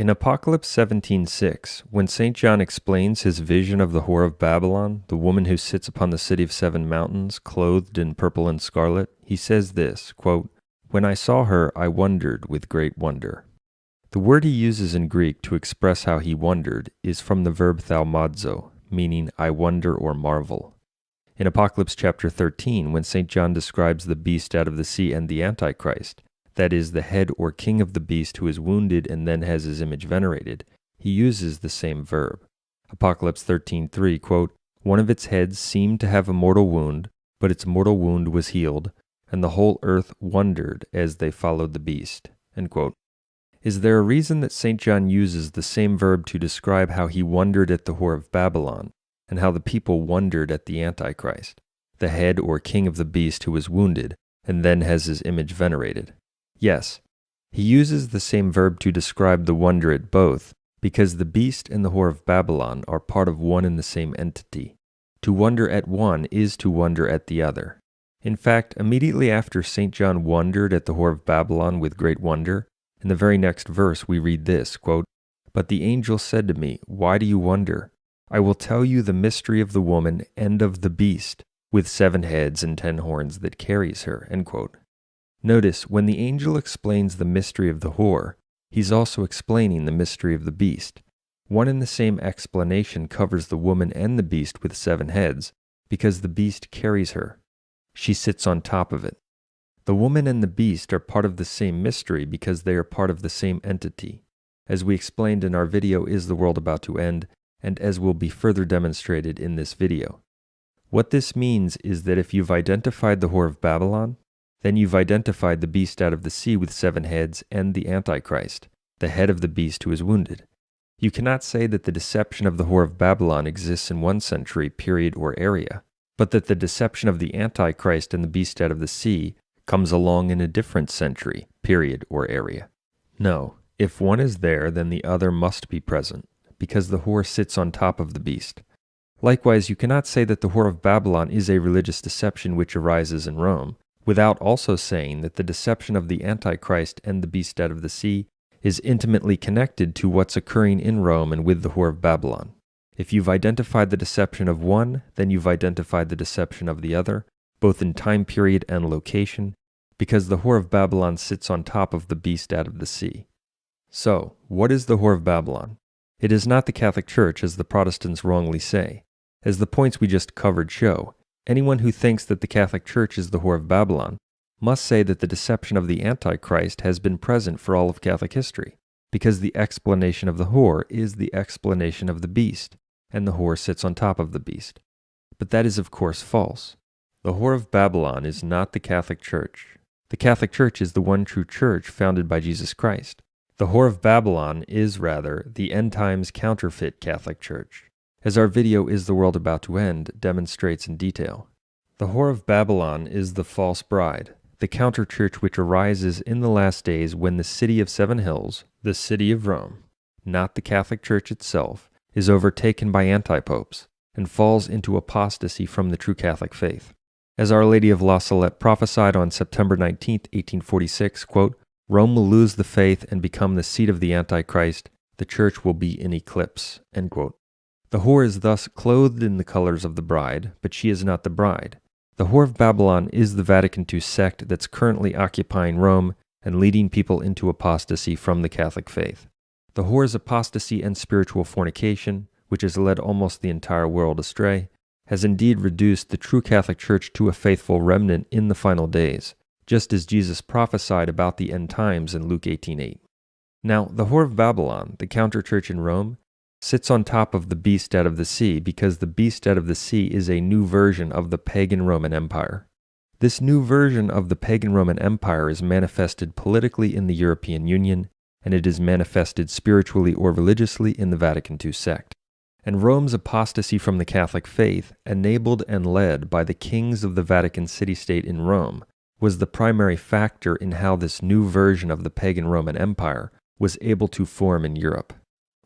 In Apocalypse 17:6, when St. John explains his vision of the whore of Babylon, the woman who sits upon the city of seven mountains, clothed in purple and scarlet, he says this, quote, "When I saw her, I wondered with great wonder." The word he uses in Greek to express how he wondered is from the verb thaumazo, meaning I wonder or marvel. In Apocalypse chapter 13, when St. John describes the beast out of the sea and the Antichrist, that is, the head or king of the beast who is wounded and then has his image venerated, he uses the same verb. Apocalypse 13:3, quote, "One of its heads seemed to have a mortal wound, but its mortal wound was healed, and the whole earth wondered as they followed the beast." End quote. Is there a reason that St. John uses the same verb to describe how he wondered at the whore of Babylon, and how the people wondered at the Antichrist, the head or king of the beast who was wounded, and then has his image venerated? Yes, he uses the same verb to describe the wonder at both, because the beast and the whore of Babylon are part of one and the same entity. To wonder at one is to wonder at the other. In fact, immediately after St. John wondered at the whore of Babylon with great wonder, in the very next verse we read this, quote, "But the angel said to me, why do you wonder? I will tell you the mystery of the woman and of the beast, with 7 heads and 10 horns that carries her." End quote. Notice, when the angel explains the mystery of the whore, he's also explaining the mystery of the beast. One and the same explanation covers the woman and the beast with 7 heads, because the beast carries her. She sits on top of it. The woman and the beast are part of the same mystery because they are part of the same entity. As we explained in our video, Is the World About to End? And as will be further demonstrated in this video. What this means is that if you've identified the whore of Babylon, then you've identified the beast out of the sea with 7 heads and the Antichrist, the head of the beast who is wounded. You cannot say that the deception of the whore of Babylon exists in one century, period, or area, but that the deception of the Antichrist and the beast out of the sea comes along in a different century, period, or area. No, if one is there, then the other must be present, because the whore sits on top of the beast. Likewise, you cannot say that the whore of Babylon is a religious deception which arises in Rome, without also saying that the deception of the Antichrist and the beast out of the sea is intimately connected to what's occurring in Rome and with the whore of Babylon. If you've identified the deception of one, then you've identified the deception of the other, both in time period and location, because the whore of Babylon sits on top of the beast out of the sea. So, what is the whore of Babylon? It is not the Catholic Church, as the Protestants wrongly say. As the points we just covered show, anyone who thinks that the Catholic Church is the whore of Babylon must say that the deception of the Antichrist has been present for all of Catholic history, because the explanation of the whore is the explanation of the beast, and the whore sits on top of the beast. But that is of course false. The whore of Babylon is not the Catholic Church. The Catholic Church is the one true church founded by Jesus Christ. The whore of Babylon is, rather, the end times counterfeit Catholic Church, as our video Is the World About to End demonstrates in detail. The whore of Babylon is the false bride, the counter-church which arises in the last days when the city of 7 hills, the city of Rome, not the Catholic Church itself, is overtaken by anti-popes and falls into apostasy from the true Catholic faith. As Our Lady of La Salette prophesied on September 19, 1846, quote, "Rome will lose the faith and become the seat of the Antichrist. The Church will be in eclipse." End quote. The whore is thus clothed in the colors of the bride, but she is not the bride. The whore of Babylon is the Vatican II sect that's currently occupying Rome and leading people into apostasy from the Catholic faith. The whore's apostasy and spiritual fornication, which has led almost the entire world astray, has indeed reduced the true Catholic Church to a faithful remnant in the final days, just as Jesus prophesied about the end times in Luke 18:8. Now, the whore of Babylon, the counter-church in Rome, sits on top of the beast out of the sea because the beast out of the sea is a new version of the pagan Roman Empire. This new version of the pagan Roman Empire is manifested politically in the European Union, and it is manifested spiritually or religiously in the Vatican II sect. And Rome's apostasy from the Catholic faith, enabled and led by the kings of the Vatican city-state in Rome, was the primary factor in how this new version of the pagan Roman Empire was able to form in Europe.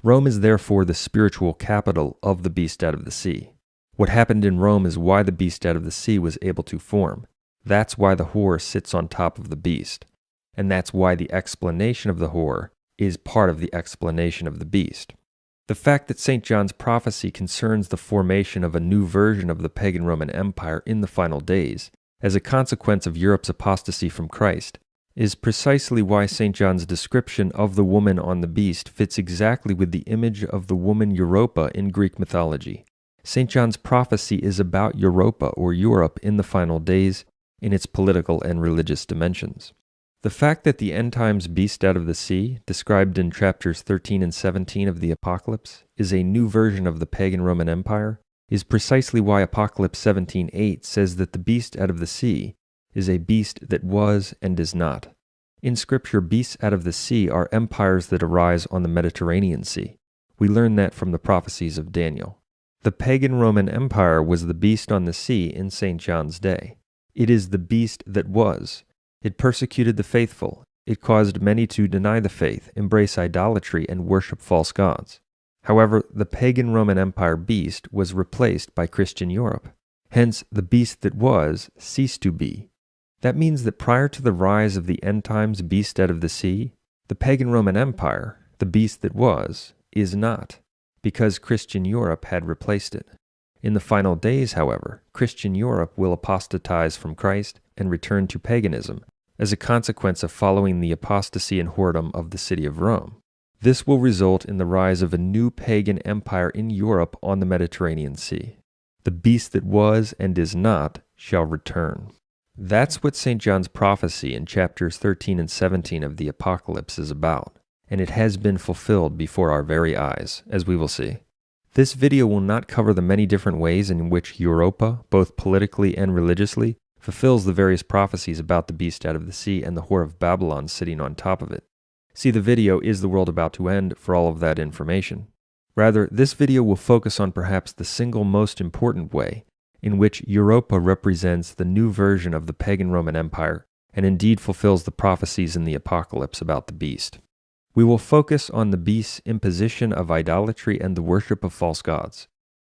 Rome is therefore the spiritual capital of the beast out of the sea. What happened in Rome is why the beast out of the sea was able to form. That's why the whore sits on top of the beast. And that's why the explanation of the whore is part of the explanation of the beast. The fact that St. John's prophecy concerns the formation of a new version of the pagan Roman Empire in the final days, as a consequence of Europe's apostasy from Christ, is precisely why St. John's description of the woman on the beast fits exactly with the image of the woman Europa in Greek mythology. St. John's prophecy is about Europa or Europe in the final days in its political and religious dimensions. The fact that the end times beast out of the sea, described in chapters 13 and 17 of the Apocalypse, is a new version of the pagan Roman Empire, is precisely why Apocalypse 17:8 says that the beast out of the sea is a beast that was and is not. In Scripture, beasts out of the sea are empires that arise on the Mediterranean Sea. We learn that from the prophecies of Daniel. The pagan Roman Empire was the beast on the sea in St. John's day. It is the beast that was. It persecuted the faithful. It caused many to deny the faith, embrace idolatry, and worship false gods. However, the pagan Roman Empire beast was replaced by Christian Europe. Hence, the beast that was ceased to be. That means that prior to the rise of the end times beast out of the sea, the pagan Roman Empire, the beast that was, is not, because Christian Europe had replaced it. In the final days, however, Christian Europe will apostatize from Christ and return to paganism as a consequence of following the apostasy and whoredom of the city of Rome. This will result in the rise of a new pagan empire in Europe on the Mediterranean Sea. The beast that was and is not shall return. That's what St. John's prophecy in chapters 13 and 17 of the Apocalypse is about, and it has been fulfilled before our very eyes, as we will see. This video will not cover the many different ways in which Europa, both politically and religiously, fulfills the various prophecies about the beast out of the sea and the whore of Babylon sitting on top of it. See the video, Is the World About to End, for all of that information. Rather, this video will focus on perhaps the single most important way in which Europa represents the new version of the pagan Roman Empire and indeed fulfills the prophecies in the Apocalypse about the beast. We will focus on the beast's imposition of idolatry and the worship of false gods.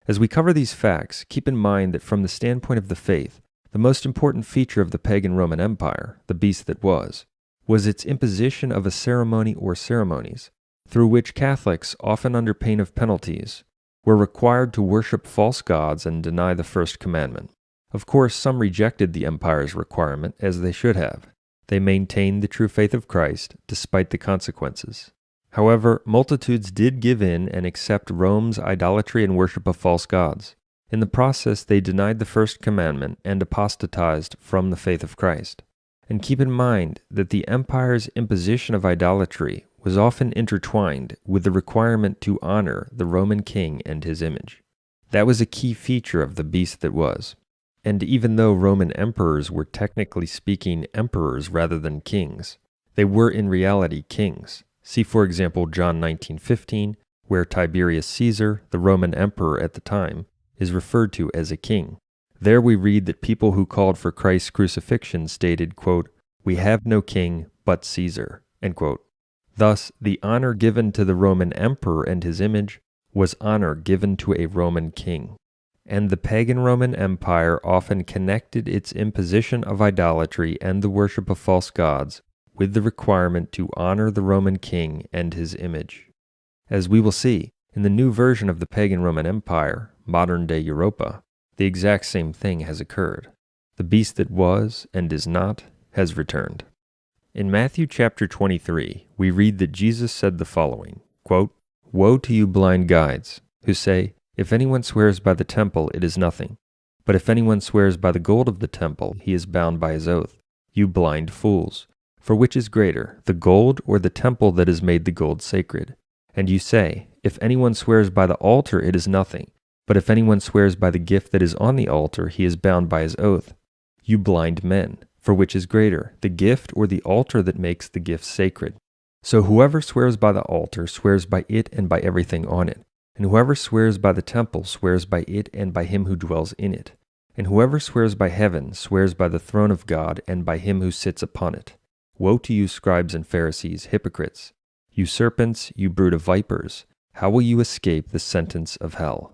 As we cover these facts, keep in mind that from the standpoint of the faith, the most important feature of the pagan Roman Empire, the beast that was its imposition of a ceremony or ceremonies, through which Catholics, often under pain of penalties, were required to worship false gods and deny the first commandment. Of course, some rejected the empire's requirement, as they should have. They maintained the true faith of Christ, despite the consequences. However, multitudes did give in and accept Rome's idolatry and worship of false gods. In the process, they denied the first commandment and apostatized from the faith of Christ. And keep in mind that the empire's imposition of idolatry was often intertwined with the requirement to honor the Roman king and his image. That was a key feature of the beast that was. And even though Roman emperors were technically speaking emperors rather than kings, they were in reality kings. See, for example, John 19:15, where Tiberius Caesar, the Roman emperor at the time, is referred to as a king. There we read that people who called for Christ's crucifixion stated, quote, "We have no king but Caesar," end quote. Thus, the honor given to the Roman emperor and his image was honor given to a Roman king. And the pagan Roman Empire often connected its imposition of idolatry and the worship of false gods with the requirement to honor the Roman king and his image. As we will see, in the new version of the pagan Roman Empire, modern-day Europa, the exact same thing has occurred. The beast that was and is not has returned. In Matthew chapter 23, we read that Jesus said the following, quote, "Woe to you blind guides, who say, 'If anyone swears by the temple, it is nothing. But if anyone swears by the gold of the temple, he is bound by his oath. You blind fools! For which is greater, the gold or the temple that has made the gold sacred? And you say, if anyone swears by the altar, it is nothing. But if anyone swears by the gift that is on the altar, he is bound by his oath. You blind men! For which is greater, the gift or the altar that makes the gift sacred? So whoever swears by the altar swears by it and by everything on it. And whoever swears by the temple swears by it and by him who dwells in it. And whoever swears by heaven swears by the throne of God and by him who sits upon it. Woe to you, scribes and Pharisees, hypocrites! You serpents, you brood of vipers, how will you escape the sentence of hell?"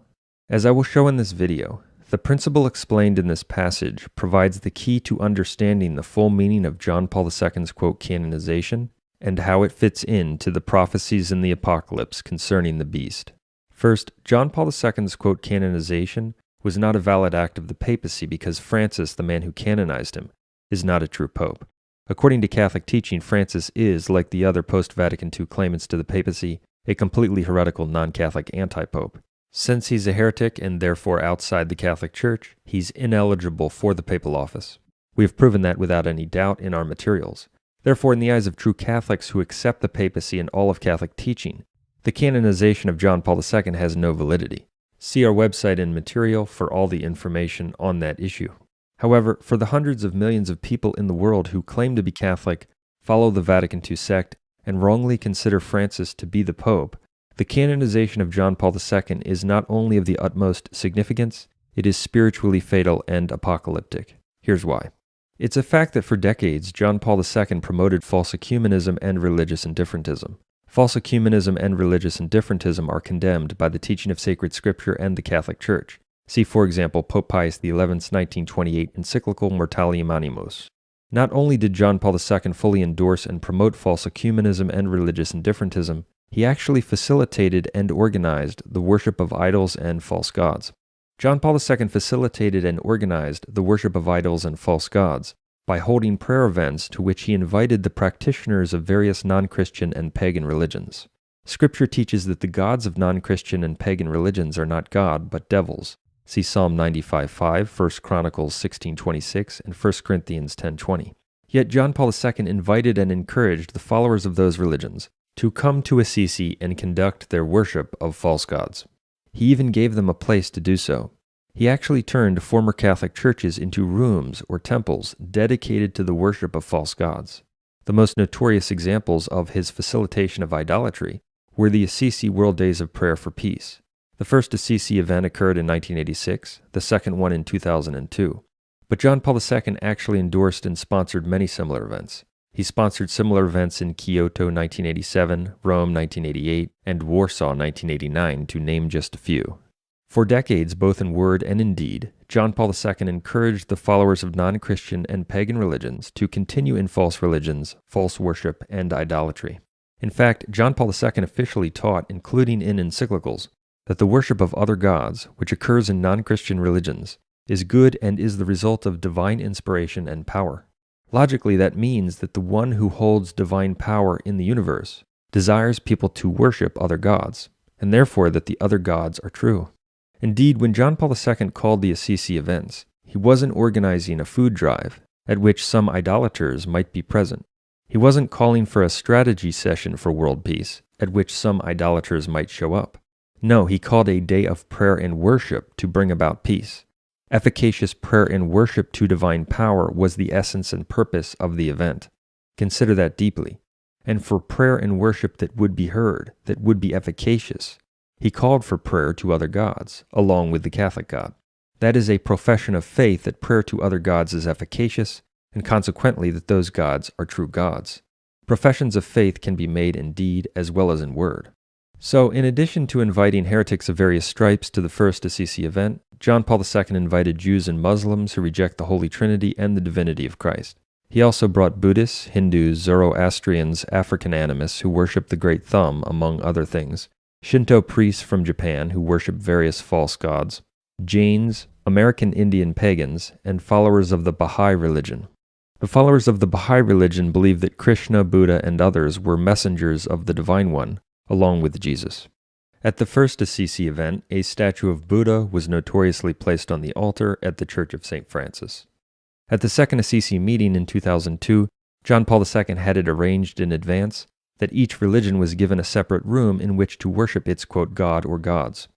As I will show in this video, the principle explained in this passage provides the key to understanding the full meaning of John Paul II's quote canonization and how it fits into the prophecies in the Apocalypse concerning the beast. First, John Paul II's quote canonization was not a valid act of the papacy because Francis, the man who canonized him, is not a true pope. According to Catholic teaching, Francis is, like the other post-Vatican II claimants to the papacy, a completely heretical non-Catholic anti-pope. Since he's a heretic and therefore outside the Catholic Church, he's ineligible for the papal office. We have proven that without any doubt in our materials. Therefore, in the eyes of true Catholics who accept the papacy and all of Catholic teaching, the canonization of John Paul II has no validity. See our website and material for all the information on that issue. However, for the hundreds of millions of people in the world who claim to be Catholic, follow the Vatican II sect, and wrongly consider Francis to be the Pope, the canonization of John Paul II is not only of the utmost significance, it is spiritually fatal and apocalyptic. Here's why. It's a fact that for decades, John Paul II promoted false ecumenism and religious indifferentism. False ecumenism and religious indifferentism are condemned by the teaching of sacred scripture and the Catholic Church. See, for example, Pope Pius XI's 1928 encyclical Mortalium Animos. Not only did John Paul II fully endorse and promote false ecumenism and religious indifferentism, he actually facilitated and organized the worship of idols and false gods. John Paul II facilitated and organized the worship of idols and false gods by holding prayer events to which he invited the practitioners of various non-Christian and pagan religions. Scripture teaches that the gods of non-Christian and pagan religions are not God, but devils. See Psalm 95:5, 1 Chronicles 16:26, and 1 Corinthians 10:20. Yet John Paul II invited and encouraged the followers of those religions to come to Assisi and conduct their worship of false gods. He even gave them a place to do so. He actually turned former Catholic churches into rooms or temples dedicated to the worship of false gods. The most notorious examples of his facilitation of idolatry were the Assisi World Days of Prayer for Peace. The first Assisi event occurred in 1986, the second one in 2002. But John Paul II actually endorsed and sponsored many similar events. He sponsored similar events in Kyoto 1987, Rome 1988, and Warsaw 1989, to name just a few. For decades, both in word and in deed, John Paul II encouraged the followers of non-Christian and pagan religions to continue in false religions, false worship, and idolatry. In fact, John Paul II officially taught, including in encyclicals, that the worship of other gods, which occurs in non-Christian religions, is good and is the result of divine inspiration and power. Logically, that means that the one who holds divine power in the universe desires people to worship other gods, and therefore that the other gods are true. Indeed, when John Paul II called the Assisi events, he wasn't organizing a food drive at which some idolaters might be present. He wasn't calling for a strategy session for world peace at which some idolaters might show up. No, he called a day of prayer and worship to bring about peace. Efficacious prayer and worship to divine power was the essence and purpose of the event. Consider that deeply. And for prayer and worship that would be heard, that would be efficacious, he called for prayer to other gods, along with the Catholic God. That is a profession of faith that prayer to other gods is efficacious, and consequently that those gods are true gods. Professions of faith can be made in deed as well as in word. So, in addition to inviting heretics of various stripes to the first Assisi event, John Paul II invited Jews and Muslims who reject the Holy Trinity and the divinity of Christ. He also brought Buddhists, Hindus, Zoroastrians, African animists who worship the Great Thumb, among other things, Shinto priests from Japan who worship various false gods, Jains, American Indian pagans, and followers of the Baha'i religion. The followers of the Baha'i religion believe that Krishna, Buddha, and others were messengers of the Divine One, along with Jesus. At the first Assisi event, a statue of Buddha was notoriously placed on the altar at the Church of St. Francis. At the second Assisi meeting in 2002, John Paul II had it arranged in advance that each religion was given a separate room in which to worship its, quote, god or gods.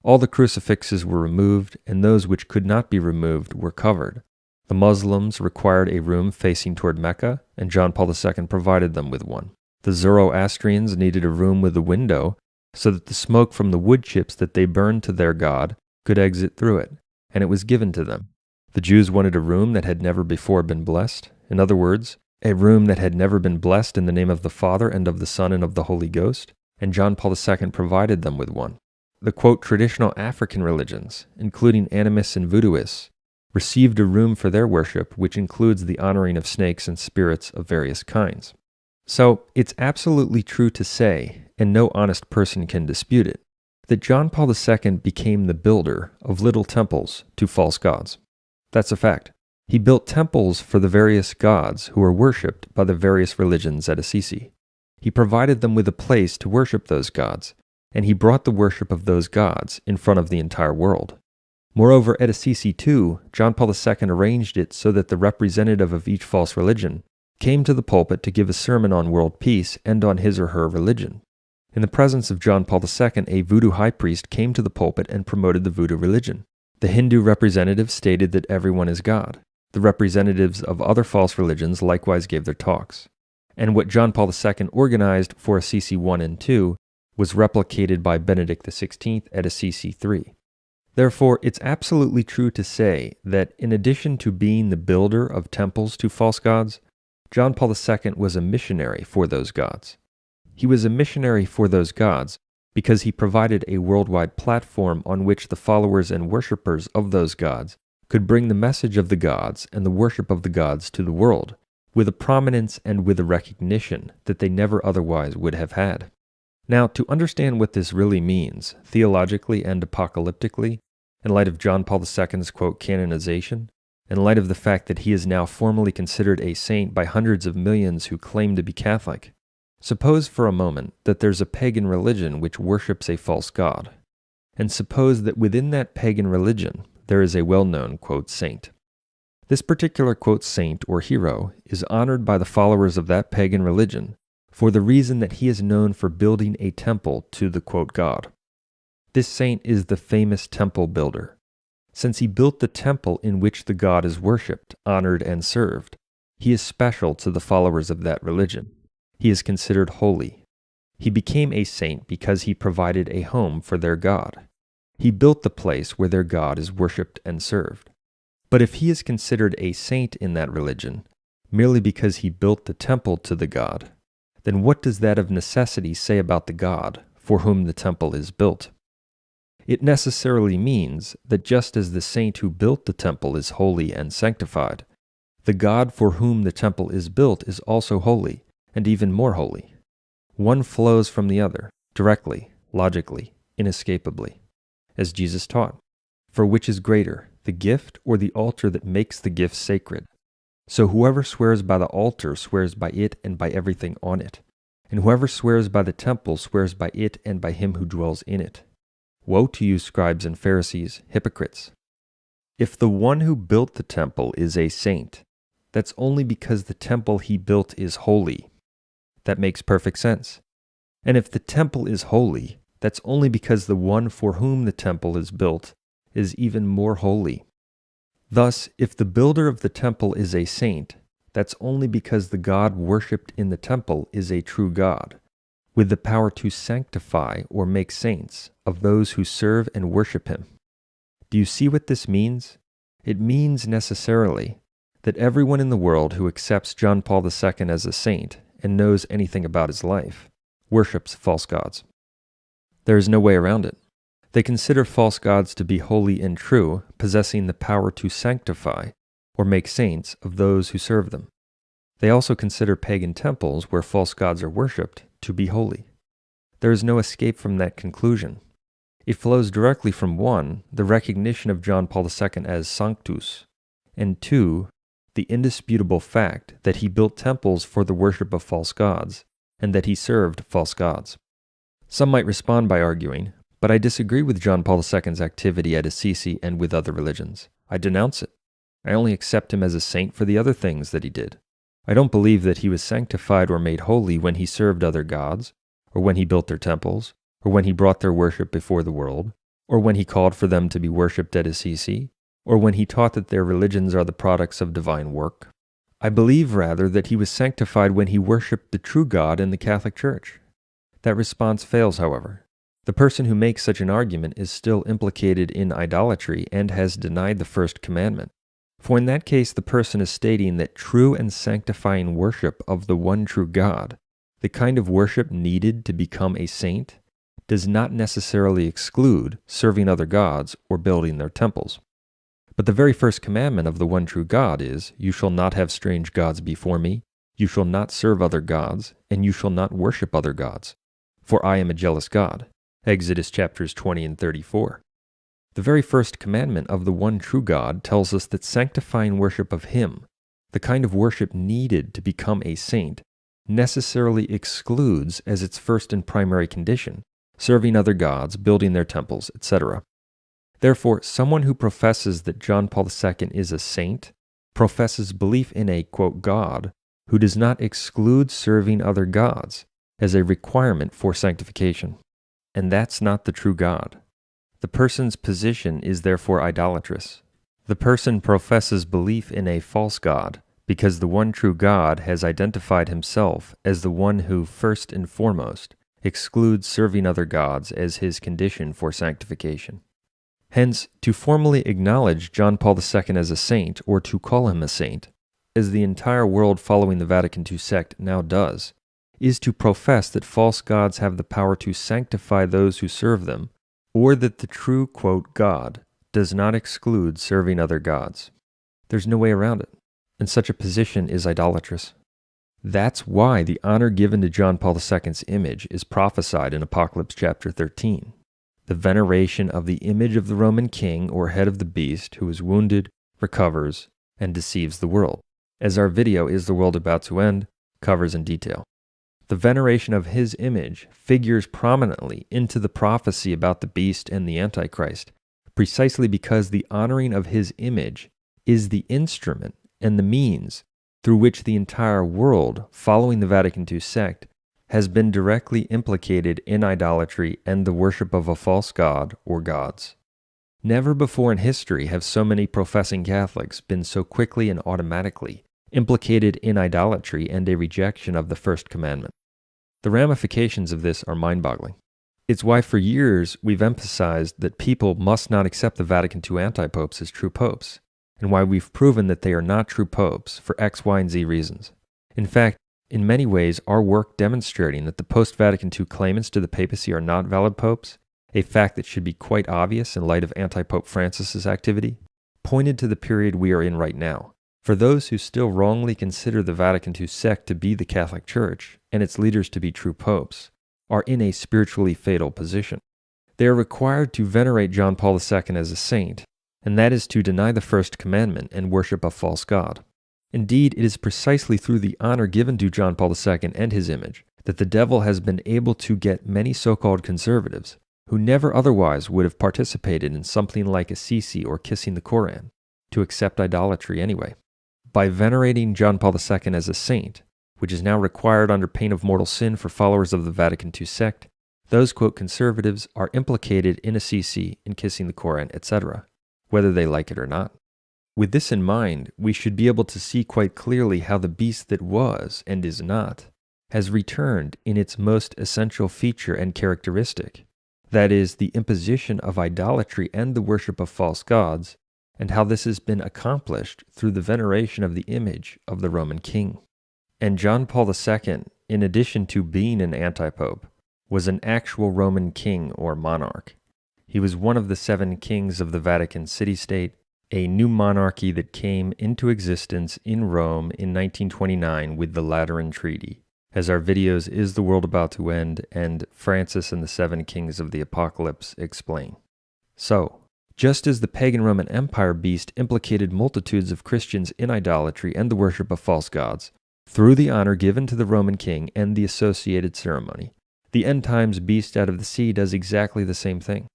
All the crucifixes were removed, and those which could not be removed were covered. The Muslims required a room facing toward Mecca, and John Paul II provided them with one. The Zoroastrians needed a room with a window so that the smoke from the wood chips that they burned to their god could exit through it, and it was given to them. The Jews wanted a room that had never before been blessed. In other words, a room that had never been blessed in the name of the Father and of the Son and of the Holy Ghost, and John Paul II provided them with one. The, quote, traditional African religions, including animists and voodooists, received a room for their worship which includes the honoring of snakes and spirits of various kinds. So, it's absolutely true to say, and no honest person can dispute it, that John Paul II became the builder of little temples to false gods. That's a fact. He built temples for the various gods who were worshipped by the various religions at Assisi. He provided them with a place to worship those gods, and he brought the worship of those gods in front of the entire world. Moreover, at Assisi too, John Paul II arranged it so that the representative of each false religion came to the pulpit to give a sermon on world peace and on his or her religion. In the presence of John Paul II, a voodoo high priest came to the pulpit and promoted the voodoo religion. The Hindu representative stated that everyone is God. The representatives of other false religions likewise gave their talks. And what John Paul II organized for Assisi I and II was replicated by Benedict XVI at Assisi III. Therefore, it's absolutely true to say that in addition to being the builder of temples to false gods, John Paul II was a missionary for those gods. He was a missionary for those gods because he provided a worldwide platform on which the followers and worshippers of those gods could bring the message of the gods and the worship of the gods to the world, with a prominence and with a recognition that they never otherwise would have had. Now, to understand what this really means, theologically and apocalyptically, in light of John Paul II's, quote, canonization, in light of the fact that he is now formally considered a saint by hundreds of millions who claim to be Catholic, suppose for a moment that there's a pagan religion which worships a false god, and suppose that within that pagan religion there is a well-known, quote, saint. This particular, quote, saint or hero is honored by the followers of that pagan religion for the reason that he is known for building a temple to the, quote, god. This saint is the famous temple builder. Since he built the temple in which the god is worshipped, honored, and served, he is special to the followers of that religion. He is considered holy. He became a saint because he provided a home for their god. He built the place where their god is worshipped and served. But if he is considered a saint in that religion, merely because he built the temple to the god, then what does that of necessity say about the god for whom the temple is built? It necessarily means that just as the saint who built the temple is holy and sanctified, the god for whom the temple is built is also holy, and even more holy. One flows from the other, directly, logically, inescapably, as Jesus taught. For which is greater, the gift or the altar that makes the gift sacred? So whoever swears by the altar swears by it and by everything on it, and whoever swears by the temple swears by it and by him who dwells in it. Woe to you, scribes and Pharisees, hypocrites! If the one who built the temple is a saint, that's only because the temple he built is holy. That makes perfect sense. And if the temple is holy, that's only because the one for whom the temple is built is even more holy. Thus, if the builder of the temple is a saint, that's only because the God worshipped in the temple is a true God, with the power to sanctify or make saints of those who serve and worship him. Do you see what this means? It means necessarily that everyone in the world who accepts John Paul II as a saint and knows anything about his life worships false gods. There is no way around it. They consider false gods to be holy and true, possessing the power to sanctify or make saints of those who serve them. They also consider pagan temples where false gods are worshipped to be holy. There is no escape from that conclusion. It flows directly from 1, the recognition of John Paul II as sanctus, and 2, the indisputable fact that he built temples for the worship of false gods, and that he served false gods. Some might respond by arguing, but I disagree with John Paul II's activity at Assisi and with other religions. I denounce it. I only accept him as a saint for the other things that he did. I don't believe that he was sanctified or made holy when he served other gods, or when he built their temples, or when he brought their worship before the world, or when he called for them to be worshipped at Assisi, or when he taught that their religions are the products of divine work. I believe, rather, that he was sanctified when he worshipped the true God in the Catholic Church. That response fails, however. The person who makes such an argument is still implicated in idolatry and has denied the first commandment. For in that case, the person is stating that true and sanctifying worship of the one true God, the kind of worship needed to become a saint, does not necessarily exclude serving other gods or building their temples. But the very first commandment of the one true God is, "You shall not have strange gods before me. "You shall not serve other gods, and you shall not worship other gods, for I am a jealous God." Exodus chapters 20 and 34. The very first commandment of the one true God tells us that sanctifying worship of Him, the kind of worship needed to become a saint, necessarily excludes as its first and primary condition serving other gods, building their temples, etc. Therefore, someone who professes that John Paul II is a saint professes belief in a, quote, God who does not exclude serving other gods as a requirement for sanctification. And that's not the true God. The person's position is therefore idolatrous. The person professes belief in a false God because the one true God has identified himself as the one who, first and foremost, excludes serving other gods as his condition for sanctification. Hence, to formally acknowledge John Paul II as a saint, or to call him a saint, as the entire world following the Vatican II sect now does, is to profess that false gods have the power to sanctify those who serve them, or that the true, quote, God does not exclude serving other gods. There's no way around it, and such a position is idolatrous. That's why the honor given to John Paul II's image is prophesied in Apocalypse chapter 13. The veneration of the image of the Roman king or head of the beast who is wounded, recovers, and deceives the world, as our video Is the World About to End covers in detail. The veneration of his image figures prominently into the prophecy about the beast and the Antichrist, precisely because the honoring of his image is the instrument and the means through which the entire world following the Vatican II sect has been directly implicated in idolatry and the worship of a false god or gods. Never before in history have so many professing Catholics been so quickly and automatically implicated in idolatry and a rejection of the first commandment. The ramifications of this are mind-boggling. It's why for years we've emphasized that people must not accept the Vatican II anti-popes as true popes, and why we've proven that they are not true popes for X, Y, and Z reasons. In fact, in many ways, our work demonstrating that the post-Vatican II claimants to the papacy are not valid popes, a fact that should be quite obvious in light of anti-Pope Francis's activity, pointed to the period we are in right now. For those who still wrongly consider the Vatican II sect to be the Catholic Church and its leaders to be true popes, are in a spiritually fatal position. They are required to venerate John Paul II as a saint, and that is to deny the first commandment and worship a false god. Indeed, it is precisely through the honor given to John Paul II and his image that the devil has been able to get many so-called conservatives, who never otherwise would have participated in something like Assisi or kissing the Koran, to accept idolatry anyway. By venerating John Paul II as a saint, which is now required under pain of mortal sin for followers of the Vatican II sect, those, quote, conservatives are implicated in Assisi, in kissing the Koran, etc., whether they like it or not. With this in mind, we should be able to see quite clearly how the beast that was, and is not, has returned in its most essential feature and characteristic, that is, the imposition of idolatry and the worship of false gods, and how this has been accomplished through the veneration of the image of the Roman king. And John Paul II, in addition to being an anti-pope, was an actual Roman king or monarch. He was one of the 7 kings of the Vatican city-state, a new monarchy that came into existence in Rome in 1929 with the Lateran Treaty, as our videos Is the World About to End and Francis and the 7 Kings of the Apocalypse explain. So, just as the pagan Roman Empire beast implicated multitudes of Christians in idolatry and the worship of false gods, through the honor given to the Roman king and the associated ceremony, the end times beast out of the sea does exactly the same thing.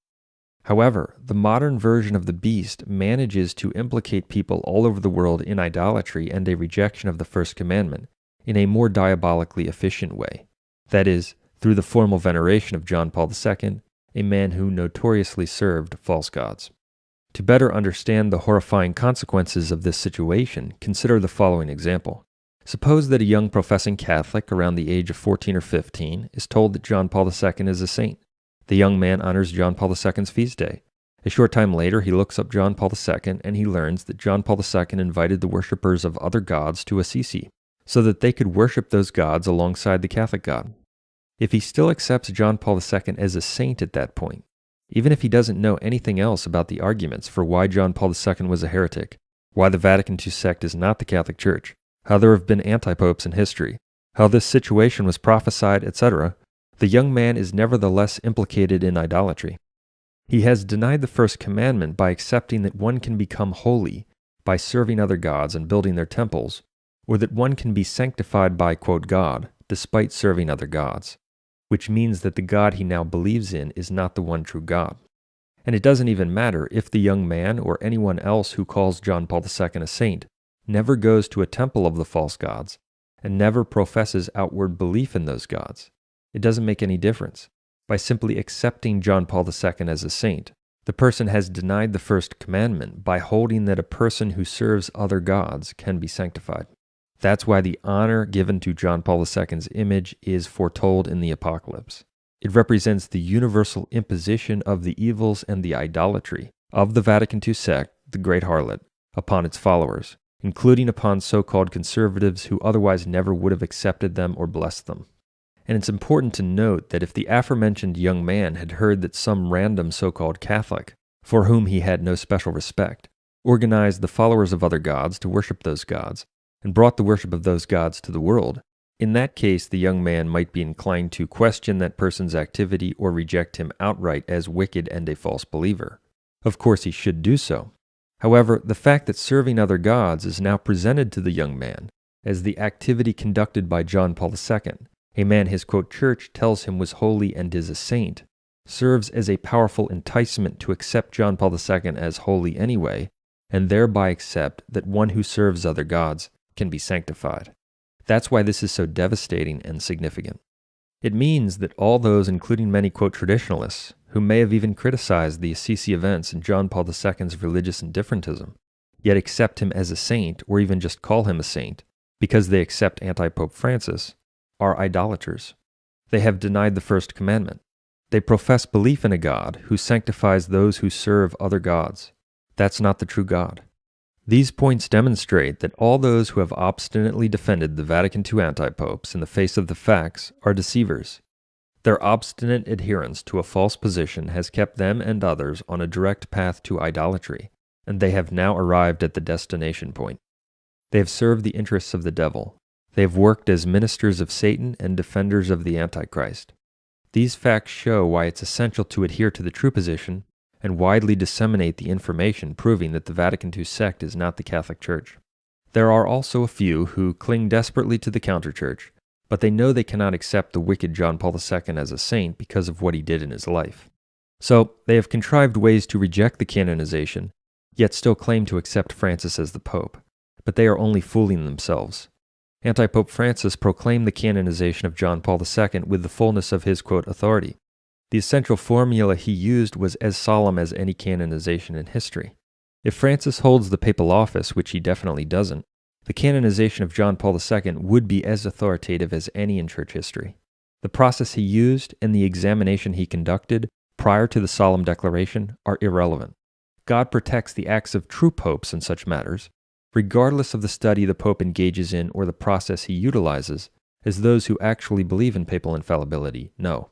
However, the modern version of the beast manages to implicate people all over the world in idolatry and a rejection of the first commandment in a more diabolically efficient way. That is, through the formal veneration of John Paul II, a man who notoriously served false gods. To better understand the horrifying consequences of this situation, consider the following example. Suppose that a young professing Catholic around the age of 14 or 15 is told that John Paul II is a saint. The young man honors John Paul II's feast day. A short time later, he looks up John Paul II and he learns that John Paul II invited the worshippers of other gods to Assisi, so that they could worship those gods alongside the Catholic God. If he still accepts John Paul II as a saint at that point, even if he doesn't know anything else about the arguments for why John Paul II was a heretic, why the Vatican II sect is not the Catholic Church, how there have been anti-popes in history, how this situation was prophesied, etc., the young man is nevertheless implicated in idolatry. He has denied the first commandment by accepting that one can become holy by serving other gods and building their temples, or that one can be sanctified by, quote, God, despite serving other gods, which means that the God he now believes in is not the one true God. And it doesn't even matter if the young man or anyone else who calls John Paul II a saint never goes to a temple of the false gods and never professes outward belief in those gods. It doesn't make any difference. By simply accepting John Paul II as a saint, the person has denied the first commandment by holding that a person who serves other gods can be sanctified. That's why the honor given to John Paul II's image is foretold in the Apocalypse. It represents the universal imposition of the evils and the idolatry of the Vatican II sect, the Great Harlot, upon its followers, including upon so-called conservatives who otherwise never would have accepted them or blessed them. And it's important to note that if the aforementioned young man had heard that some random so-called Catholic, for whom he had no special respect, organized the followers of other gods to worship those gods, and brought the worship of those gods to the world, in that case the young man might be inclined to question that person's activity or reject him outright as wicked and a false believer. Of course he should do so. However, the fact that serving other gods is now presented to the young man as the activity conducted by John Paul II, a man his, quote, church tells him was holy and is a saint, serves as a powerful enticement to accept John Paul II as holy anyway, and thereby accept that one who serves other gods can be sanctified. That's why this is so devastating and significant. It means that all those, including many, quote, traditionalists, who may have even criticized the Assisi events and John Paul II's religious indifferentism, yet accept him as a saint or even just call him a saint because they accept anti-Pope Francis, are idolaters. They have denied the first commandment. They profess belief in a God who sanctifies those who serve other gods. That's not the true God. These points demonstrate that all those who have obstinately defended the Vatican II anti-popes in the face of the facts are deceivers. Their obstinate adherence to a false position has kept them and others on a direct path to idolatry, and they have now arrived at the destination point. They have served the interests of the devil. They have worked as ministers of Satan and defenders of the Antichrist. These facts show why it's essential to adhere to the true position and widely disseminate the information proving that the Vatican II sect is not the Catholic Church. There are also a few who cling desperately to the counterchurch, but they know they cannot accept the wicked John Paul II as a saint because of what he did in his life. So they have contrived ways to reject the canonization, yet still claim to accept Francis as the Pope, but they are only fooling themselves. Anti-Pope Francis proclaimed the canonization of John Paul II with the fullness of his, quote, authority. The essential formula he used was as solemn as any canonization in history. If Francis holds the papal office, which he definitely doesn't, the canonization of John Paul II would be as authoritative as any in church history. The process he used and the examination he conducted prior to the solemn declaration are irrelevant. God protects the acts of true popes in such matters, regardless of the study the pope engages in or the process he utilizes, as those who actually believe in papal infallibility know.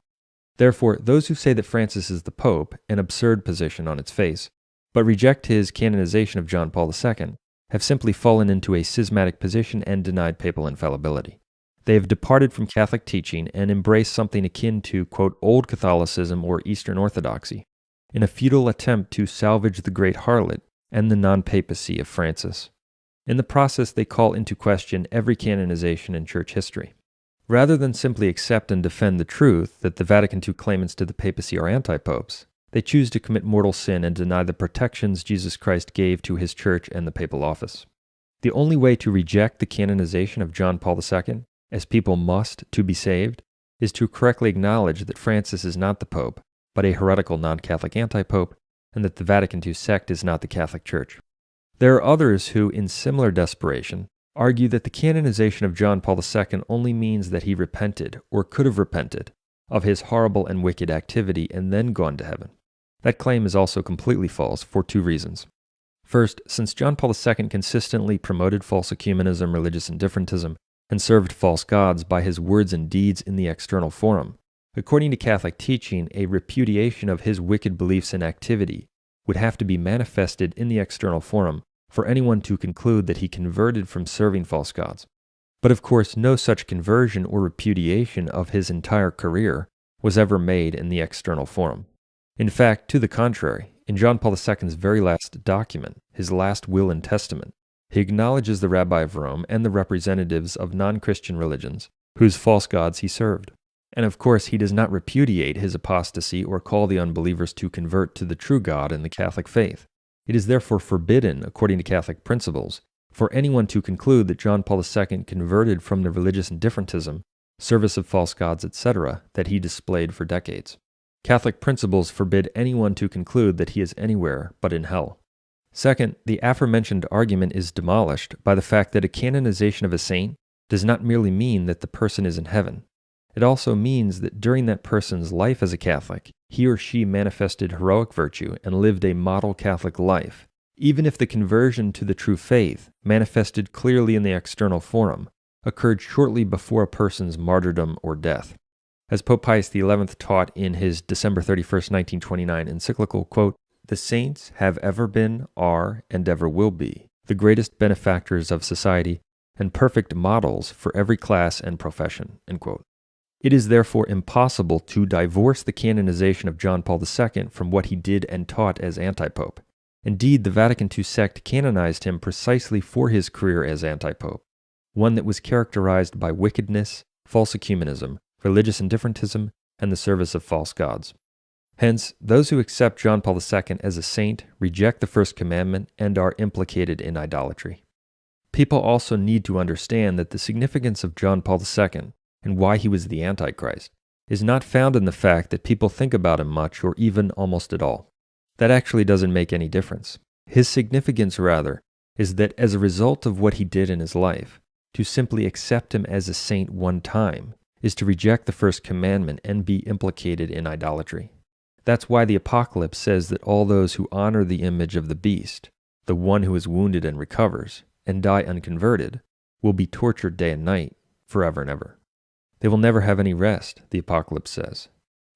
Therefore, those who say that Francis is the pope, an absurd position on its face, but reject his canonization of John Paul II, have simply fallen into a schismatic position and denied papal infallibility. They have departed from Catholic teaching and embraced something akin to, quote, Old Catholicism or Eastern Orthodoxy, in a futile attempt to salvage the Great Harlot and the non-papacy of Francis. In the process, they call into question every canonization in church history. Rather than simply accept and defend the truth that the Vatican II claimants to the papacy are anti-popes, they choose to commit mortal sin and deny the protections Jesus Christ gave to his church and the papal office. The only way to reject the canonization of John Paul II, as people must to be saved, is to correctly acknowledge that Francis is not the Pope, but a heretical non-Catholic anti-pope, and that the Vatican II sect is not the Catholic Church. There are others who, in similar desperation, argue that the canonization of John Paul II only means that he repented, or could have repented, of his horrible and wicked activity and then gone to heaven. That claim is also completely false for two reasons. First, since John Paul II consistently promoted false ecumenism, religious indifferentism, and served false gods by his words and deeds in the external forum, according to Catholic teaching, a repudiation of his wicked beliefs and activity would have to be manifested in the external forum for anyone to conclude that he converted from serving false gods. But of course, no such conversion or repudiation of his entire career was ever made in the external forum. In fact, to the contrary, in John Paul II's very last document, his last will and testament, he acknowledges the Rabbi of Rome and the representatives of non-Christian religions whose false gods he served. And of course, he does not repudiate his apostasy or call the unbelievers to convert to the true God in the Catholic faith. It is therefore forbidden, according to Catholic principles, for anyone to conclude that John Paul II converted from the religious indifferentism, service of false gods, etc., that he displayed for decades. Catholic principles forbid anyone to conclude that he is anywhere but in hell. Second, the aforementioned argument is demolished by the fact that a canonization of a saint does not merely mean that the person is in heaven. It also means that during that person's life as a Catholic, he or she manifested heroic virtue and lived a model Catholic life, even if the conversion to the true faith, manifested clearly in the external forum, occurred shortly before a person's martyrdom or death. As Pope Pius XI taught in his December 31st, 1929 encyclical, quote, "The saints have ever been, are, and ever will be, the greatest benefactors of society and perfect models for every class and profession," end quote. It is therefore impossible to divorce the canonization of John Paul II from what he did and taught as antipope. Indeed, the Vatican II sect canonized him precisely for his career as antipope, one that was characterized by wickedness, false ecumenism, religious indifferentism, and the service of false gods. Hence, those who accept John Paul II as a saint reject the first commandment and are implicated in idolatry. People also need to understand that the significance of John Paul II and why he was the Antichrist is not found in the fact that people think about him much or even almost at all. That actually doesn't make any difference. His significance, rather, is that as a result of what he did in his life, to simply accept him as a saint one time is to reject the first commandment and be implicated in idolatry. That's why the Apocalypse says that all those who honor the image of the beast, the one who is wounded and recovers, and die unconverted, will be tortured day and night, forever and ever. They will never have any rest, the Apocalypse says.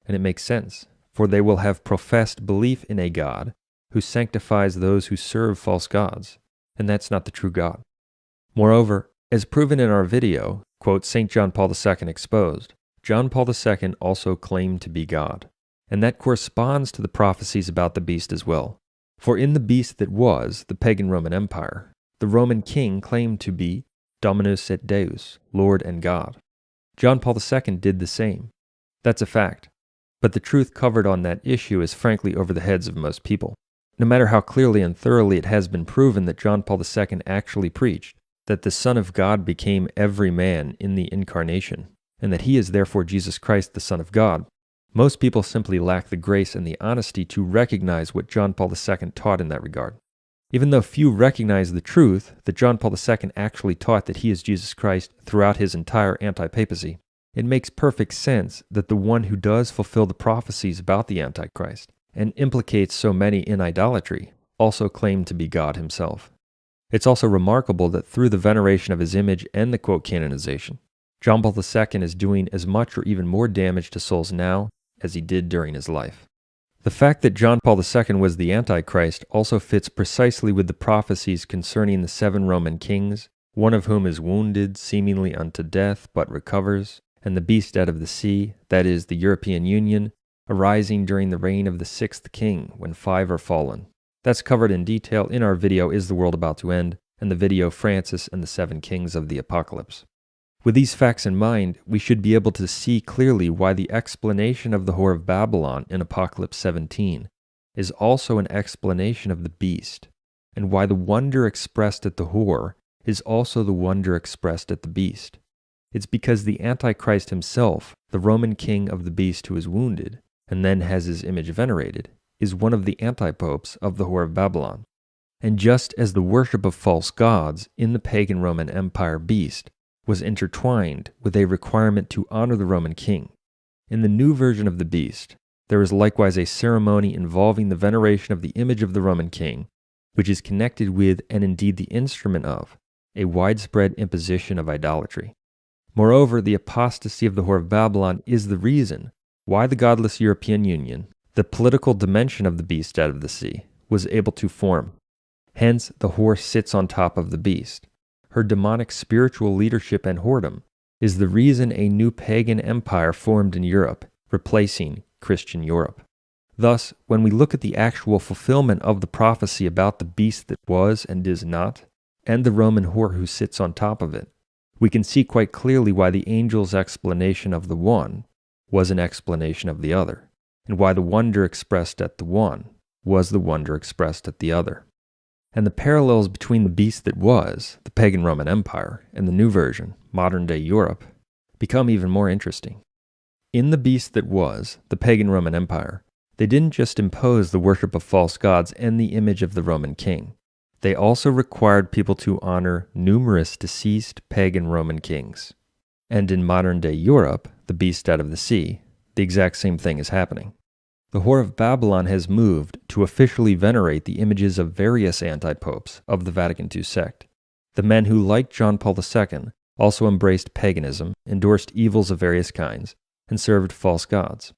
And it makes sense, for they will have professed belief in a God who sanctifies those who serve false gods, and that's not the true God. Moreover, as proven in our video, quote, St. John Paul II exposed, John Paul II also claimed to be God, and that corresponds to the prophecies about the beast as well. For in the beast that was the pagan Roman Empire, the Roman king claimed to be Dominus et Deus, Lord and God. John Paul II did the same. That's a fact. But the truth covered on that issue is frankly over the heads of most people. No matter how clearly and thoroughly it has been proven that John Paul II actually preached that the Son of God became every man in the Incarnation, and that he is therefore Jesus Christ, the Son of God, most people simply lack the grace and the honesty to recognize what John Paul II taught in that regard. Even though few recognize the truth that John Paul II actually taught that he is Jesus Christ throughout his entire anti-papacy, it makes perfect sense that the one who does fulfill the prophecies about the Antichrist and implicates so many in idolatry also claimed to be God himself. It's also remarkable that through the veneration of his image and the quote canonization, John Paul II is doing as much or even more damage to souls now as he did during his life. The fact that John Paul II was the Antichrist also fits precisely with the prophecies concerning the 7 Roman kings, one of whom is wounded seemingly unto death but recovers, and the beast out of the sea, that is, the European Union, arising during the reign of the 6th king when 5 are fallen. That's covered in detail in our video Is the World About to End? And the video Francis and the 7 Kings of the Apocalypse. With these facts in mind, we should be able to see clearly why the explanation of the Whore of Babylon in Apocalypse 17 is also an explanation of the beast, and why the wonder expressed at the whore is also the wonder expressed at the beast. It's because the Antichrist himself, the Roman king of the beast who is wounded, and then has his image venerated, is one of the antipopes of the Whore of Babylon. And just as the worship of false gods in the pagan Roman Empire beast was intertwined with a requirement to honor the Roman king, in the new version of the beast, there is likewise a ceremony involving the veneration of the image of the Roman king, which is connected with, and indeed the instrument of, a widespread imposition of idolatry. Moreover, the apostasy of the Whore of Babylon is the reason why the godless European Union, the political dimension of the beast out of the sea, was able to form. Hence, the whore sits on top of the beast. Her demonic spiritual leadership and whoredom is the reason a new pagan empire formed in Europe, replacing Christian Europe. Thus, when we look at the actual fulfillment of the prophecy about the beast that was and is not, and the Roman whore who sits on top of it, we can see quite clearly why the angel's explanation of the one was an explanation of the other, and why the wonder expressed at the one was the wonder expressed at the other. And the parallels between the beast that was, the pagan Roman Empire, and the new version, modern-day Europe, become even more interesting. In the beast that was, the pagan Roman Empire, they didn't just impose the worship of false gods and the image of the Roman king. They also required people to honor numerous deceased pagan Roman kings. And in modern-day Europe, the beast out of the sea, the exact same thing is happening. The whore of Babylon has moved to officially venerate the images of various anti-popes of the Vatican II sect. The men who, like John Paul II, also embraced paganism, endorsed evils of various kinds, and served false gods.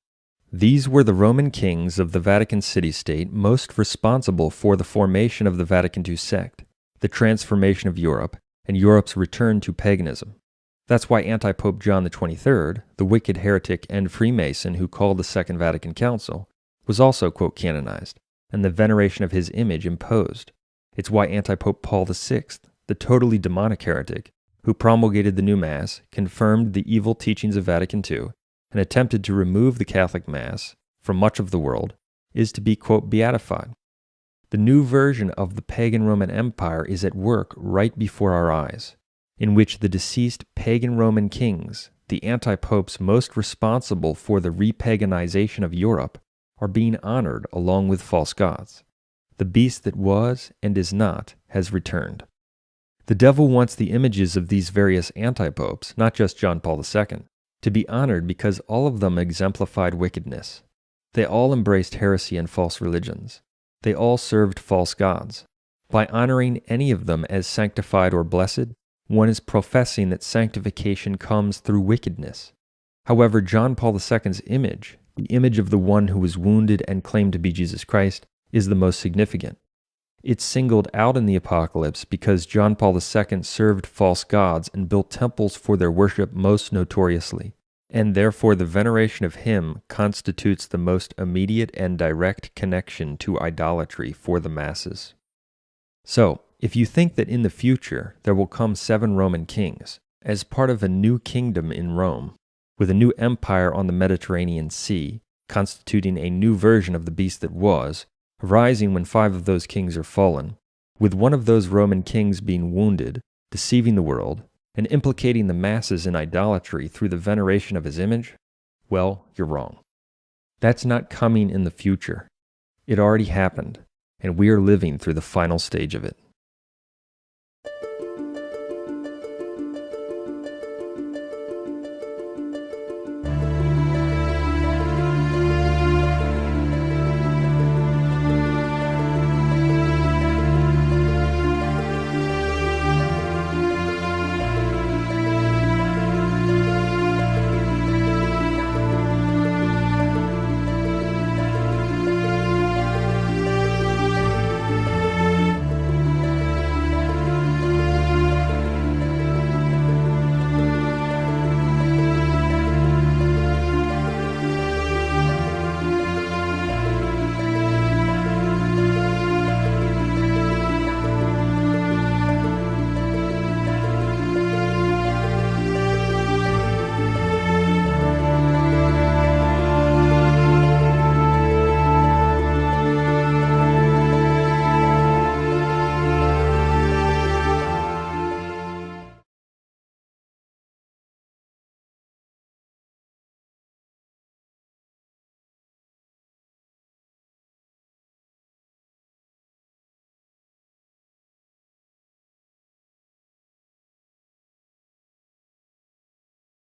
These were the Roman kings of the Vatican city-state most responsible for the formation of the Vatican II sect, the transformation of Europe, and Europe's return to paganism. That's why anti-Pope John XXIII, the wicked heretic and Freemason who called the Second Vatican Council, was also, quote, canonized, and the veneration of his image imposed. It's why anti-Pope Paul VI, the totally demonic heretic, who promulgated the new Mass, confirmed the evil teachings of Vatican II, and attempted to remove the Catholic Mass from much of the world, is to be, quote, beatified. The new version of the pagan Roman Empire is at work right before our eyes, in which the deceased pagan Roman kings, the anti-popes most responsible for the repaganization of Europe, are being honored along with false gods. The beast that was and is not has returned. The devil wants the images of these various anti-popes, not just John Paul II, to be honored because all of them exemplified wickedness. They all embraced heresy and false religions. They all served false gods. By honoring any of them as sanctified or blessed, one is professing that sanctification comes through wickedness. However, John Paul II's image, the image of the one who was wounded and claimed to be Jesus Christ, is the most significant. It's singled out in the Apocalypse because John Paul II served false gods and built temples for their worship most notoriously, and therefore the veneration of him constitutes the most immediate and direct connection to idolatry for the masses. So, if you think that in the future there will come 7 Roman kings, as part of a new kingdom in Rome, with a new empire on the Mediterranean Sea, constituting a new version of the beast that was, rising when 5 of those kings are fallen, with one of those Roman kings being wounded, deceiving the world, and implicating the masses in idolatry through the veneration of his image, well, you're wrong. That's not coming in the future. It already happened, and we are living through the final stage of it.